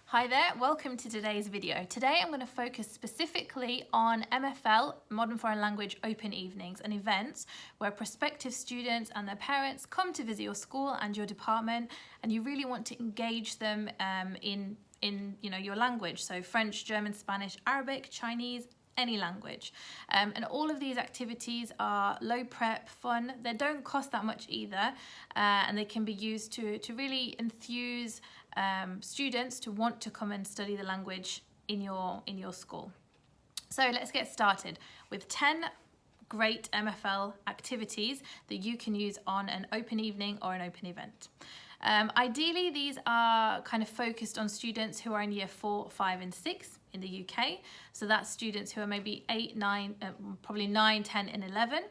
Hi there, welcome to today's video. Today I'm going to focus specifically on MFL, Modern Foreign Language Open Evenings, and events where prospective students and their parents come to visit your school and your department, and you really want to engage them in your language, so French, German, Spanish, Arabic, Chinese, any language. And all of these activities are low prep, fun. They don't cost that much either, and they can be used to really enthuse students to want to come and study the language in your school. So let's get started with 10 great MFL activities that you can use on an open evening or an open event. Ideally, these are kind of focused on students who are in year 4, 5 and 6 in the UK. So that's students who are maybe 8, 9, probably 9, 10 and 11.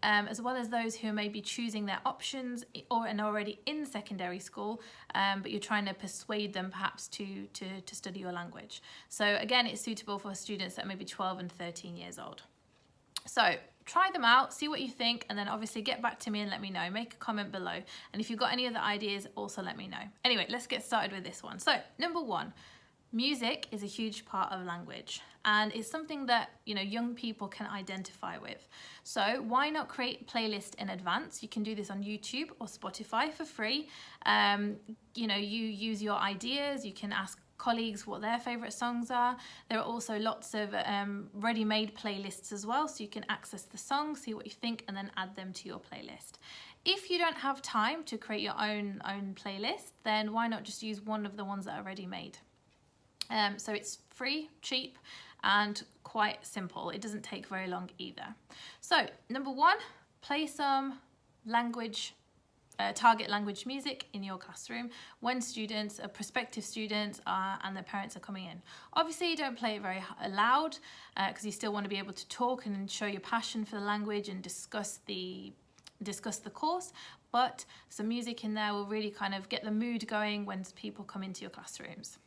As well as those who may be choosing their options and already in secondary school, but you're trying to persuade them perhaps to study your language. So again, it's suitable for students that may be 12 and 13 years old. So try them out, see what you think, and then obviously get back to me and let me know. Make a comment below. And if you've got any other ideas, also let me know. Anyway, let's get started with this one. So number 1, music is a huge part of language, and it's something that young people can identify with. So why not create a playlist in advance? You can do this on YouTube or Spotify for free. You use your ideas. You can ask colleagues what their favorite songs are. There are also lots of ready-made playlists as well, so you can access the songs, see what you think, and then add them to your playlist. If you don't have time to create your own playlist, then why not just use one of the ones that are ready-made? So it's free, cheap, and quite simple. It doesn't take very long either. So number 1, play some target language music in your classroom when students, prospective students and their parents are coming in. Obviously, you don't play it very loud because you still want to be able to talk and show your passion for the language and discuss the course, but some music in there will really kind of get the mood going when people come into your classrooms.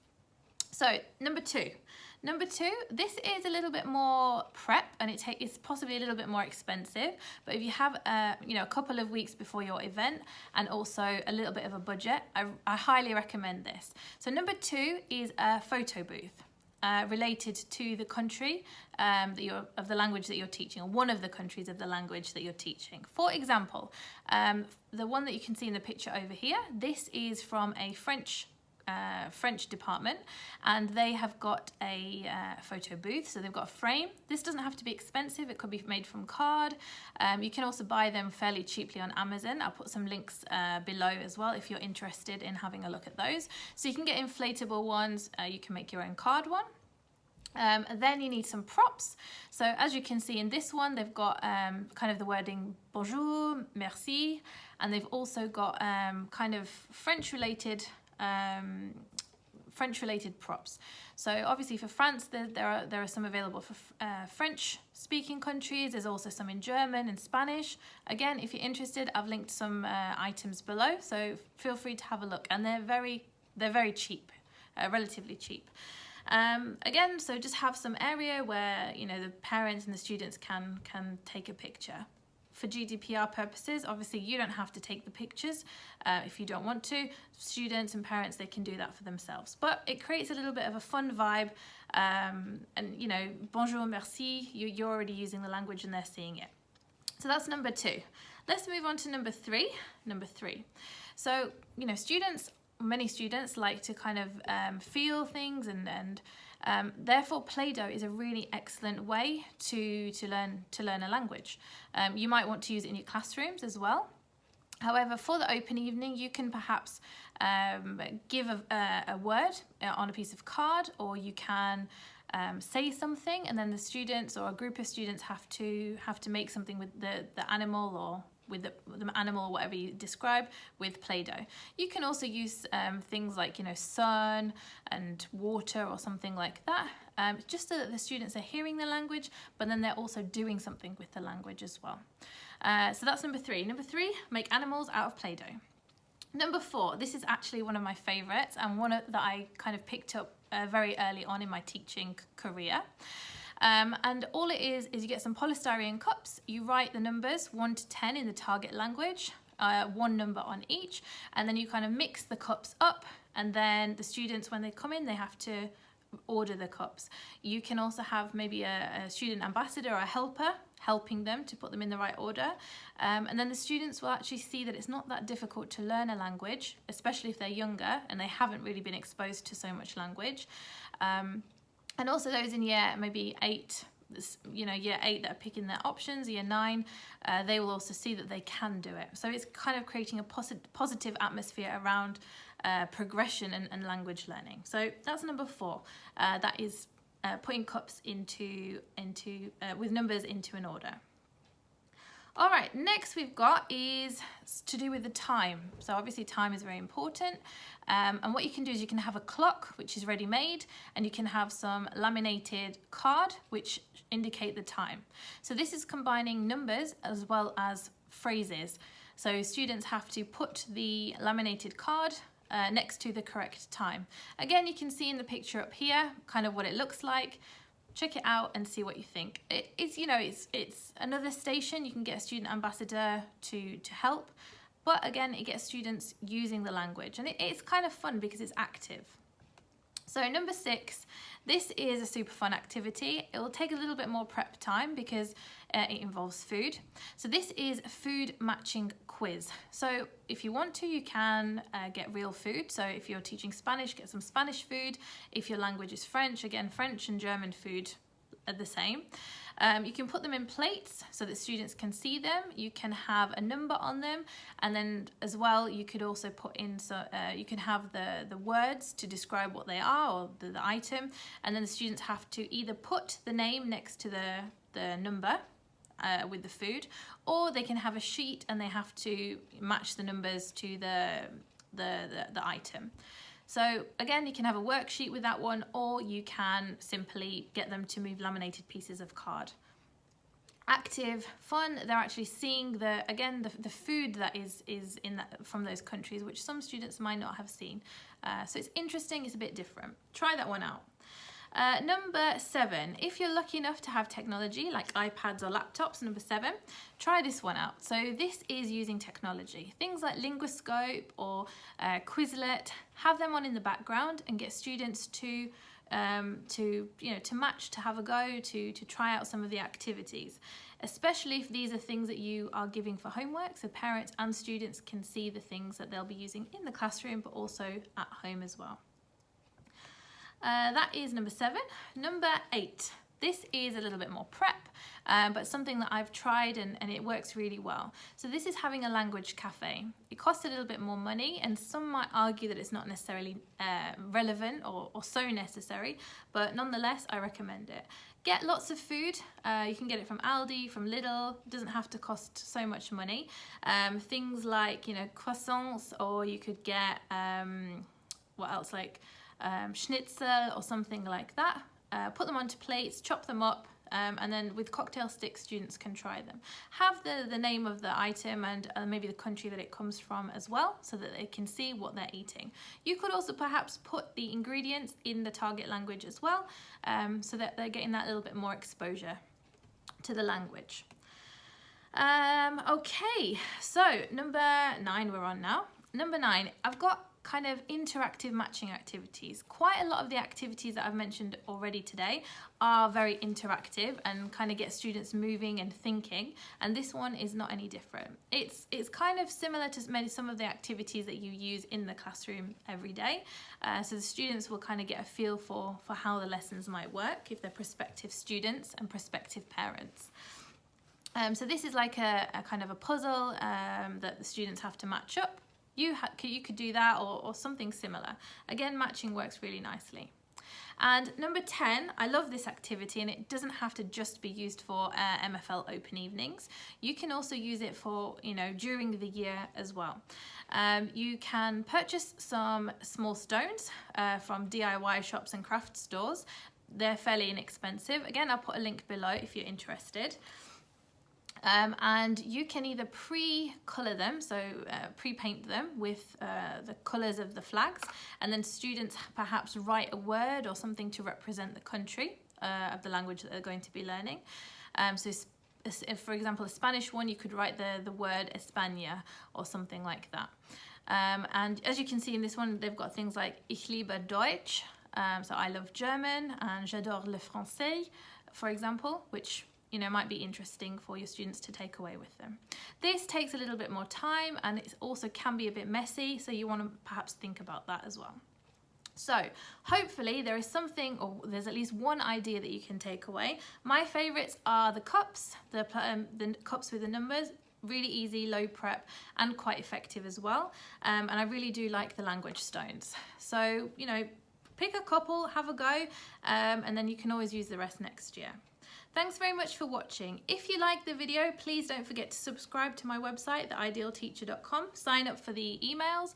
So number two, this is a little bit more prep, and it's possibly a little bit more expensive, but if you have a couple of weeks before your event and also a little bit of a budget, I highly recommend this. So number 2 is a photo booth related to the country of the language that you're teaching, or one of the countries of the language that you're teaching. For example, the one that you can see in the picture over here, this is from a French department, and they have got a photo booth. So they've got a frame. This doesn't have to be expensive. It could be made from card. You can also buy them fairly cheaply on Amazon. I'll put some links below as well if you're interested in having a look at those. So you can get inflatable ones. You can make your own card one. And then you need some props. So as you can see in this one, they've got kind of the wording bonjour, merci, and they've also got kind of French-related props. So obviously for France, there are some available for French-speaking countries. There's also some in German and Spanish. Again, if you're interested, I've linked some items below, so feel free to have a look. And they're very cheap, relatively cheap. Again, so just have some area where the parents and the students can take a picture. For GDPR purposes, obviously you don't have to take the pictures if you don't want to. Students and parents, they can do that for themselves. But it creates a little bit of a fun vibe, and bonjour, merci, you're already using the language and they're seeing it. So that's number 2. Let's move on to number 3. So, many students like to kind of feel things, and therefore playdoh is a really excellent way to learn a language. You might want to use it in your classrooms as well. However, for the open evening, you can perhaps give a word on a piece of card, or you can say something, and then the students or a group of students have to make something with the animal, or with the animal, whatever you describe, with Play-Doh. You can also use things like sun and water or something like that, just so that the students are hearing the language, but then they're also doing something with the language as well. So that's number 3. Number 3, make animals out of Play-Doh. Number 4, this is actually one of my favorites, and one that I kind of picked up very early on in my teaching career. And all it is you get some polystyrene cups, you write the numbers 1 to 10 in the target language, one number on each, and then you kind of mix the cups up and then the students, when they come in, they have to order the cups. You can also have maybe a student ambassador or a helper helping them to put them in the right order, and then the students will actually see that it's not that difficult to learn a language, especially if they're younger and they haven't really been exposed to so much language. And also those in year maybe 8, year 8 that are picking their options, year 9, they will also see that they can do it. So it's kind of creating a positive atmosphere around progression and language learning. So that's number 4. That is putting cups with numbers into an order. All right, next we've got is to do with the time. So obviously time is very important. And what you can do is you can have a clock, which is ready made, and you can have some laminated card, which indicate the time. So this is combining numbers as well as phrases. So students have to put the laminated card next to the correct time. Again, you can see in the picture up here, kind of what it looks like. Check it out and see what you think. It's another station. You can get a student ambassador to help, but again, it gets students using the language, and it's kind of fun because it's active. So number 6, this is a super fun activity. It will take a little bit more prep time because it involves food. So this is a food matching quiz. So if you want to, you can get real food. So if you're teaching Spanish, get some Spanish food. If your language is French, again, French and German food are the same. You can put them in plates so that students can see them. You can have a number on them, and then as well you could also put in, you can have the words to describe what they are, or the item, and then the students have to either put the name next to the number with the food, or they can have a sheet and they have to match the numbers to the item. So again, you can have a worksheet with that one, or you can simply get them to move laminated pieces of card. Active, fun, they're actually seeing the food that is in from those countries, which some students might not have seen. So it's interesting, it's a bit different. Try that one out. Number 7, if you're lucky enough to have technology like iPads or laptops, number 7, try this one out. So this is using technology. Things like Linguiscope or Quizlet, have them on in the background and get students to match, to have a go, to try out some of the activities, especially if these are things that you are giving for homework, so parents and students can see the things that they'll be using in the classroom but also at home as well. That is number 7. Number 8. This is a little bit more prep, but something that I've tried and it works really well. So this is having a language cafe. It costs a little bit more money, and some might argue that it's not necessarily relevant or so necessary, but nonetheless, I recommend it. Get lots of food. You can get it from Aldi, from Lidl. It doesn't have to cost so much money. Things like, croissants, or you could get, what else, like schnitzel or something like that. Put them onto plates, chop them up, and then with cocktail sticks students can try them. Have the name of the item and maybe the country that it comes from as well, so that they can see what they're eating. You could also perhaps put the ingredients in the target language as well, so that they're getting that little bit more exposure to the language. Okay, so number 9 we're on now. Number 9, I've got kind of interactive matching activities. Quite a lot of the activities that I've mentioned already today are very interactive and kind of get students moving and thinking, and this one is not any different. It's kind of similar to some of the activities that you use in the classroom every day, so the students will kind of get a feel for how the lessons might work if they're prospective students and prospective parents. So this is like a kind of a puzzle that the students have to match up. You could do that or something similar. Again, matching works really nicely. And number 10, I love this activity, and it doesn't have to just be used for MFL open evenings. You can also use it for, during the year as well. You can purchase some small stones from DIY shops and craft stores. They're fairly inexpensive. Again, I'll put a link below if you're interested. And you can either pre-colour them, so pre-paint them with the colours of the flags, and then students perhaps write a word or something to represent the country of the language that they're going to be learning. So if, for example, a Spanish one, you could write the word España or something like that. And as you can see in this one, they've got things like Ich liebe Deutsch, so I love German, and J'adore le français, for example, which might be interesting for your students to take away with them. This takes a little bit more time, and it also can be a bit messy, so you want to perhaps think about that as well. So hopefully there is something, or there's at least one idea that you can take away. My favorites are the cups, the cups with the numbers. Really easy, low prep, and quite effective as well. And I really do like the language stones. So, pick a couple, have a go, and then you can always use the rest next year. Thanks very much for watching. If you liked the video, please don't forget to subscribe to my website, theidealteacher.com. Sign up for the emails,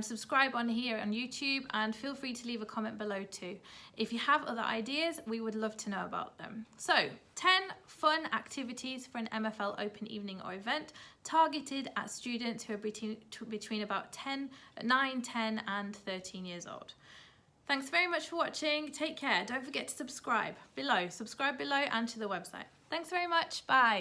subscribe on here on YouTube, and feel free to leave a comment below too. If you have other ideas, we would love to know about them. So, 10 fun activities for an MFL open evening or event targeted at students who are between about 9, 10 and 13 years old. Thanks very much for watching. Take care. Don't forget to subscribe below and to the website. Thanks very much. Bye.